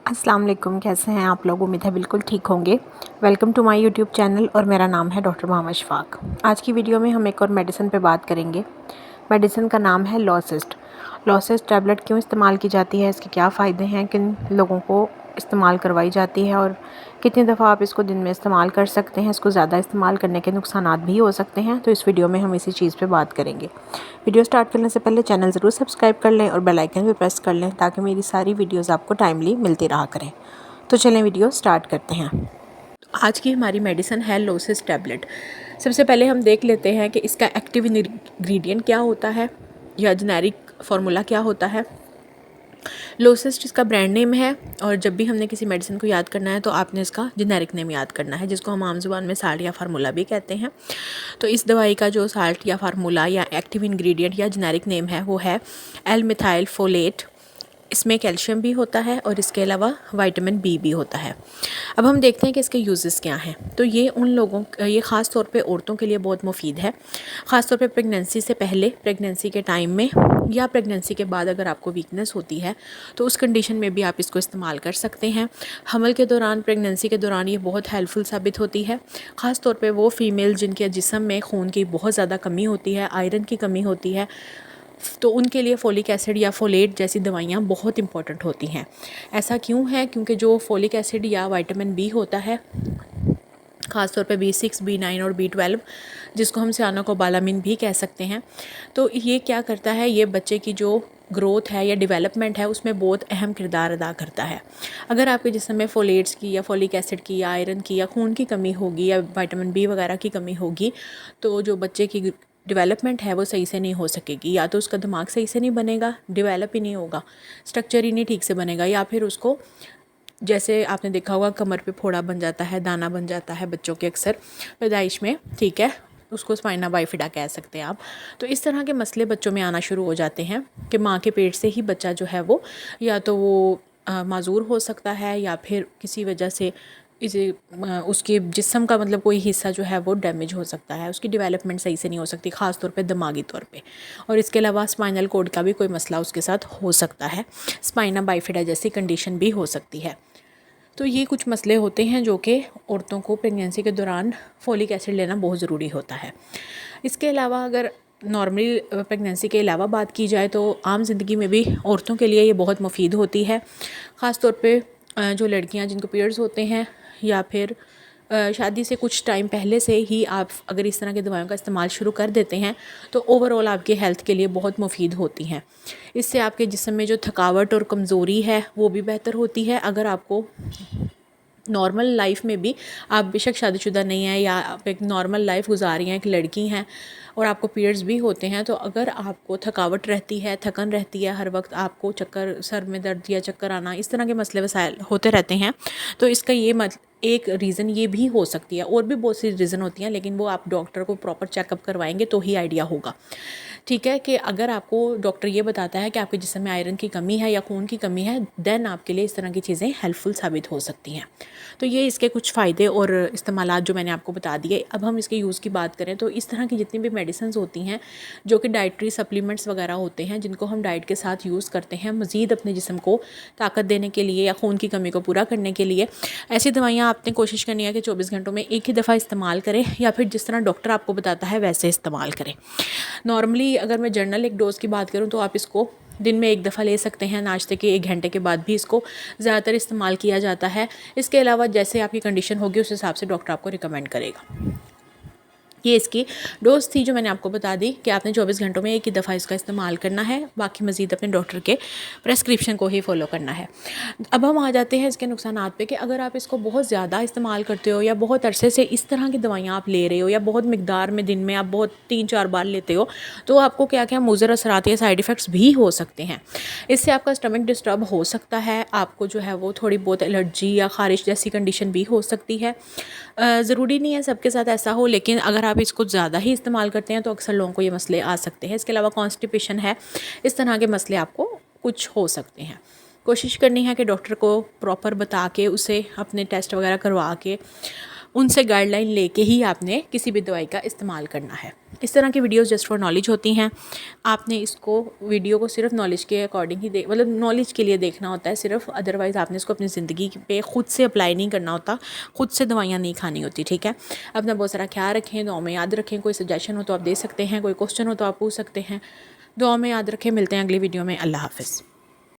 अस्सलाम वालेकुम, कैसे हैं आप लोग। उम्मीद है बिल्कुल ठीक होंगे। Welcome to my YouTube channel और मेरा नाम है डॉक्टर मोहम्मद शफाक। आज की वीडियो में हम एक और मेडिसिन पे बात करेंगे। मेडिसिन का नाम है लॉसिस्ट। लॉसिस्ट टैबलेट क्यों इस्तेमाल की जाती है, इसके क्या फ़ायदे हैं, किन लोगों को इस्तेमाल करवाई जाती है और कितनी दफ़ा आप इसको दिन में इस्तेमाल कर सकते हैं। इसको ज़्यादा इस्तेमाल करने के नुकसानात भी हो सकते हैं, तो इस वीडियो में हम इसी चीज़ पे बात करेंगे। वीडियो स्टार्ट करने से पहले चैनल ज़रूर सब्सक्राइब कर लें और बेल आइकन भी प्रेस कर लें ताकि मेरी सारी वीडियोज़ आपको टाइमली मिलती रहा करें। तो चलें वीडियो स्टार्ट करते हैं। आज की हमारी मेडिसिन है लॉसिस्ट टैबलेट। सबसे पहले हम देख लेते हैं कि इसका एक्टिव इंग्रेडिएंट क्या होता है या जेनेरिक फार्मूला क्या होता है। लॉसिस्ट इसका ब्रांड नेम है और जब भी हमने किसी मेडिसिन को याद करना है तो आपने इसका जेनेरिक नेम याद करना है, जिसको हम आम जुबान में साल्ट या फार्मूला भी कहते हैं। तो इस दवाई का जो साल्ट या फार्मूला या एक्टिव इंग्रेडिएंट या जेनेरिक नेम है वो है एल मिथाइल फोलेट। इसमें कैल्शियम भी होता है और इसके अलावा विटामिन बी भी होता है। अब हम देखते हैं कि इसके यूजेस क्या हैं। तो ये ये ख़ास तौर पे औरतों के लिए बहुत मुफीद है, ख़ास तौर पे प्रेगनेंसी से पहले, प्रेगनेंसी के टाइम में या प्रेगनेंसी के बाद अगर आपको वीकनेस होती है तो उस कंडीशन में भी आप इसको इस्तेमाल कर सकते हैं। हमल के दौरान, प्रेगनेंसी के दौरान ये बहुत हेल्पफुल साबित होती है, ख़ास तौर पे वो फ़ीमेल जिनके जिस्म में खून की बहुत ज़्यादा कमी होती है, आयरन की कमी होती है, तो उनके लिए फोलिक एसिड या फोलेट जैसी दवाइयाँ बहुत इंपॉर्टेंट होती हैं। ऐसा क्यों है? क्योंकि जो फोलिक एसिड या विटामिन बी होता है, ख़ास तौर पे B6, B9 और B12, जिसको हम सियानोकोबालामिन भी कह सकते हैं, तो ये क्या करता है, ये बच्चे की जो ग्रोथ है या डेवलपमेंट है उसमें बहुत अहम किरदार अदा करता है। अगर आपके जिस्म में फोलेट्स की या फोलिक एसिड की या आयरन की या खून की कमी होगी या विटामिन बी वगैरह की कमी होगी तो जो बच्चे की डेवलपमेंट है वो सही से नहीं हो सकेगी। या तो उसका दिमाग सही से नहीं बनेगा, डेवलप ही नहीं होगा, स्ट्रक्चर ही नहीं ठीक से बनेगा, या फिर उसको, जैसे आपने देखा होगा, कमर पे फोड़ा बन जाता है, दाना बन जाता है बच्चों के अक्सर पैदाइश में, ठीक है, उसको स्पाइना बाइफिडा कह सकते हैं आप। तो इस तरह के मसले बच्चों में आना शुरू हो जाते हैं कि माँ के पेट से ही बच्चा जो है वो या तो वो माजूर हो सकता है या फिर किसी वजह से इसे उसके जिस्म का मतलब कोई हिस्सा जो है वो डैमेज हो सकता है, उसकी डेवलपमेंट सही से नहीं हो सकती, ख़ास तौर पे दिमागी तौर पे। और इसके अलावा स्पाइनल कोड का भी कोई मसला उसके साथ हो सकता है, स्पाइना बाइफिडा जैसी कंडीशन भी हो सकती है। तो ये कुछ मसले होते हैं जो कि औरतों को प्रेगनेंसी के दौरान फोलिक एसिड लेना बहुत ज़रूरी होता है। इसके अलावा अगर नॉर्मली प्रेगनेंसी के अलावा बात की जाए तो आम ज़िंदगी में भी औरतों के लिए ये बहुत मुफीद होती है, ख़ास तौर पे जो लड़कियां जिनको पीरियड्स होते हैं या फिर शादी से कुछ टाइम पहले से ही आप अगर इस तरह की दवाइयों का इस्तेमाल शुरू कर देते हैं तो ओवरऑल आपके हेल्थ के लिए बहुत मुफीद होती हैं। इससे आपके जिस्म में जो थकावट और कमज़ोरी है वो भी बेहतर होती है। अगर आपको नॉर्मल लाइफ में भी, आप बेशक शादीशुदा नहीं हैं या आप एक नॉर्मल लाइफ गुजार रही हैं, एक लड़की हैं और आपको पीरियड्स भी होते हैं, तो अगर आपको थकावट रहती है, थकन रहती है, हर वक्त आपको चक्कर, सर में दर्द या चक्कर आना, इस तरह के मसले वसाइल होते रहते हैं, तो इसका ये एक रीज़न ये भी हो सकती है। और भी बहुत सी रीज़न होती हैं लेकिन वो आप डॉक्टर को प्रॉपर चेकअप करवाएंगे तो ही आइडिया होगा, ठीक है। कि अगर आपको डॉक्टर ये बताता है कि आपके जिस्म में आयरन की कमी है या खून की कमी है, देन आपके लिए इस तरह की चीज़ें हेल्पफुल साबित हो सकती हैं। तो ये इसके कुछ फ़ायदे और इस्तेमालात जो मैंने आपको बता दिए। अब हम इसके यूज़ की बात करें तो इस तरह की जितनी भी मेडिसिन होती हैं जो कि डाइटरी सप्लीमेंट्स वगैरह होते हैं, जिनको हम डाइट के साथ यूज़ करते हैं मज़ीद अपने जिस्म को ताकत देने के लिए या खून की कमी को पूरा करने के लिए, ऐसी दवाइयाँ आपने कोशिश करनी है कि 24 घंटों में एक ही दफ़ा इस्तेमाल करें या फिर जिस तरह डॉक्टर आपको बताता है वैसे इस्तेमाल करें। नॉर्मली अगर मैं जनरल एक डोज़ की बात करूँ तो आप इसको दिन में एक दफ़ा ले सकते हैं, नाश्ते के 1 घंटे के बाद भी इसको ज़्यादातर इस्तेमाल किया जाता है। इसके अलावा जैसे आपकी कंडीशन होगी उस हिसाब से डॉक्टर आपको रिकमेंड करेगा। ये इसकी डोज़ थी जो मैंने आपको बता दी कि आपने 24 घंटों में एक ही दफ़ा इसका इस्तेमाल करना है, बाकी मज़ीद अपने डॉक्टर के प्रेस्क्रिप्शन को ही फॉलो करना है। अब हम आ जाते हैं इसके नुकसानात पे कि अगर आप इसको बहुत ज़्यादा इस्तेमाल करते हो या बहुत अरसे से इस तरह की दवाइयाँ आप ले रहे हो या बहुत मिकदार में दिन में आप बहुत 3-4 बार लेते हो, तो आपको क्या क्या मुज़र असरात या साइड इफ़ेक्ट्स भी हो सकते हैं। इससे आपका स्टमक डिस्टर्ब हो सकता है, आपको जो है वो थोड़ी बहुत एलर्जी या ख़ारिश जैसी कंडीशन भी हो सकती है। ज़रूरी नहीं है सबके साथ ऐसा हो, लेकिन अगर आप इसको ज़्यादा ही इस्तेमाल करते हैं तो अक्सर लोगों को ये मसले आ सकते हैं। इसके अलावा कॉन्स्टिपेशन है, इस तरह के मसले आपको कुछ हो सकते हैं। कोशिश करनी है कि डॉक्टर को प्रॉपर बता के, उसे अपने टेस्ट वगैरह करवा के, उनसे गाइडलाइन लेके ही आपने किसी भी दवाई का इस्तेमाल करना है। इस तरह की वीडियोस जस्ट फॉर नॉलेज होती हैं। आपने इसको वीडियो को सिर्फ नॉलेज के अकॉर्डिंग ही मतलब नॉलेज के लिए देखना होता है सिर्फ, अदरवाइज़ आपने इसको अपनी ज़िंदगी पे ख़ुद से अप्लाई नहीं करना होता, ख़ुद से दवाइयाँ नहीं खानी होती। ठीक है, अपना बहुत सारा ख्याल रखें, दुआ में याद रखें। कोई सजेशन हो तो आप दे सकते हैं, कोई क्वेश्चन हो तो आप पूछ सकते हैं। दुआ में याद रखें। मिलते हैं अगली वीडियो में। अल्लाह हाफ़िज़।